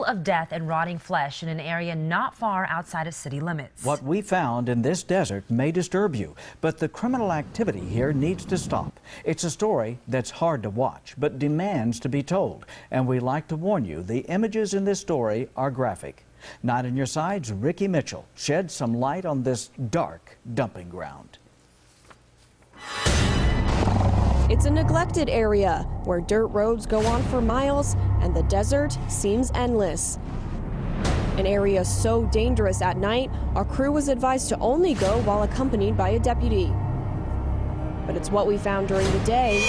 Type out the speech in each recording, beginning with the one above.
Of death and rotting flesh in an area not far outside of city limits. What we found in this desert may disturb you, but the criminal activity here needs to stop. It's a story that's hard to watch, but demands to be told. And we like to warn you, the images in this story are graphic. 9 on your side's Ricky Mitchell sheds some light on this dark dumping ground. It's a neglected area where dirt roads go on for miles and the desert seems endless. An area so dangerous at night, our crew was advised to only go while accompanied by a deputy. But it's what we found during the day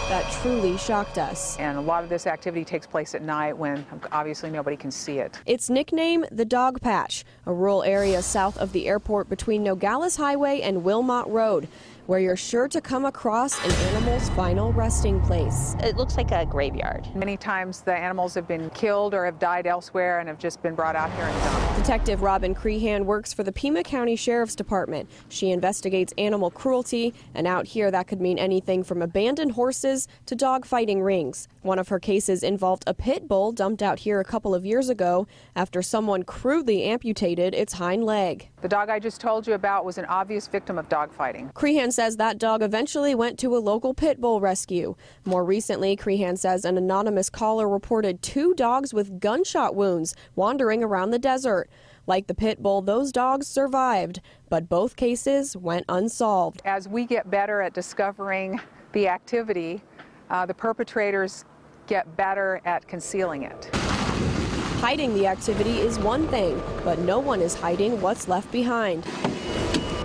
that truly shocked us. And a lot of this activity takes place at night when obviously nobody can see it. It's nicknamed the Dog Patch, a rural area south of the airport between Nogales Highway and Wilmot Road, where you're sure to come across an animal's final resting place. It looks like a graveyard. Many times the animals have been killed or have died elsewhere and have just been brought out here and dumped. Detective Robin Crehan works for the Pima County Sheriff's Department. She investigates animal cruelty, and out here that could mean anything from abandoned horses to dog fighting rings. One of her cases involved a pit bull dumped out here a couple of years ago after someone crudely amputated its hind leg. The dog I just told you about was an obvious victim of dog fighting. Crehan says that dog eventually went to a local pit bull rescue. More recently, Crehan says an anonymous caller reported 2 dogs with gunshot wounds wandering around the desert. Like the pit bull, those dogs survived, but both cases went unsolved. As we get better at discovering the activity, the perpetrators get better at concealing it. Hiding the activity is one thing, but no one is hiding what's left behind.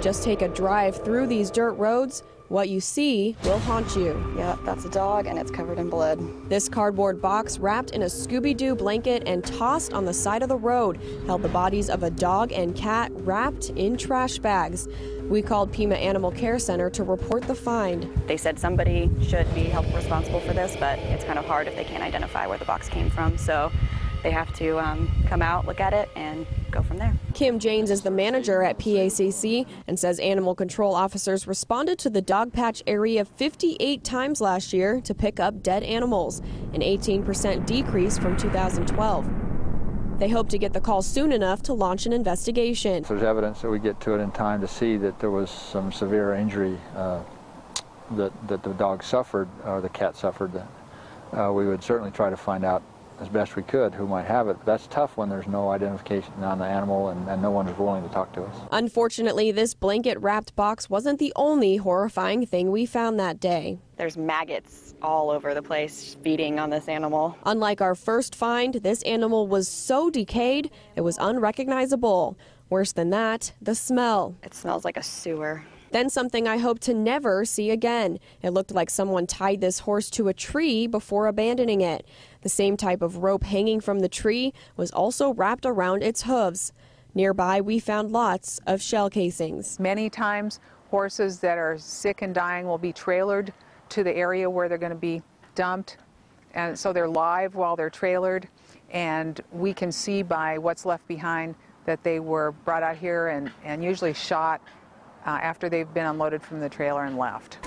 Just take a drive through these dirt roads. What you see will haunt you. Yeah, that's a dog and it's covered in blood. This cardboard box wrapped in a Scooby-Doo blanket and tossed on the side of the road held the bodies of a dog and cat wrapped in trash bags. We called Pima Animal Care Center to report the find. They said somebody should be held responsible for this, but it's kind of hard if they can't identify where the box came from. So they have to come out, look at it, and go from there. Kim James is the manager at PACC and says animal control officers responded to the dog patch area 58 times last year to pick up dead animals, an 18% decrease from 2012. They hope to get the call soon enough to launch an investigation. If there's evidence that we get to it in time to see that there was some severe injury that the dog suffered, or the cat suffered, we would certainly try to find out as best we could who might have it. But that's tough when there's no identification on the animal and no one is willing to talk to us. Unfortunately, this blanket-wrapped box wasn't the only horrifying thing we found that day. There's maggots all over the place feeding on this animal. Unlike our first find, this animal was so decayed it was unrecognizable. Worse than that, the smell. It smells like a sewer. Then something I hope to never see again. It looked like someone tied this horse to a tree before abandoning it. The same type of rope hanging from the tree was also wrapped around its hooves. Nearby, we found lots of shell casings. Many times, horses that are sick and dying will be trailered to the area where they're going to be dumped. And so they're live while they're trailered. And we can see by what's left behind that they were brought out here and usually shot after they've been unloaded from the trailer and left.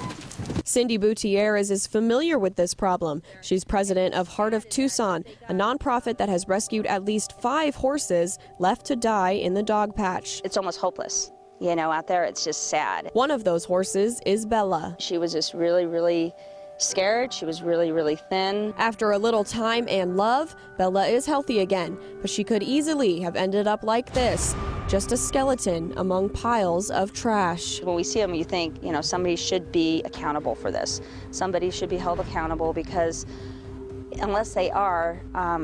Cindy Boutierrez is familiar with this problem. She's president of Heart of Tucson, a nonprofit that has rescued at least 5 horses left to die in the dog patch. It's almost hopeless. You know, out there it's just sad. One of those horses is Bella. She was just really scared. She was really thin. After a little time and love, Bella is healthy again, but she could easily have ended up like this. Just a skeleton among piles of trash. When we see them, you think, you know, somebody should be accountable for this. Somebody should be held accountable because unless they are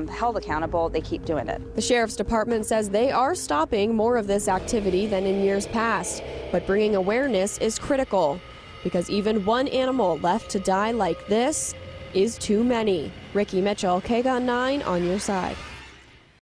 held accountable, they keep doing it. The Sheriff's Department says they are stopping more of this activity than in years past, but bringing awareness is critical because even one animal left to die like this is too many. Ricky Mitchell, KGUN-9 on your side.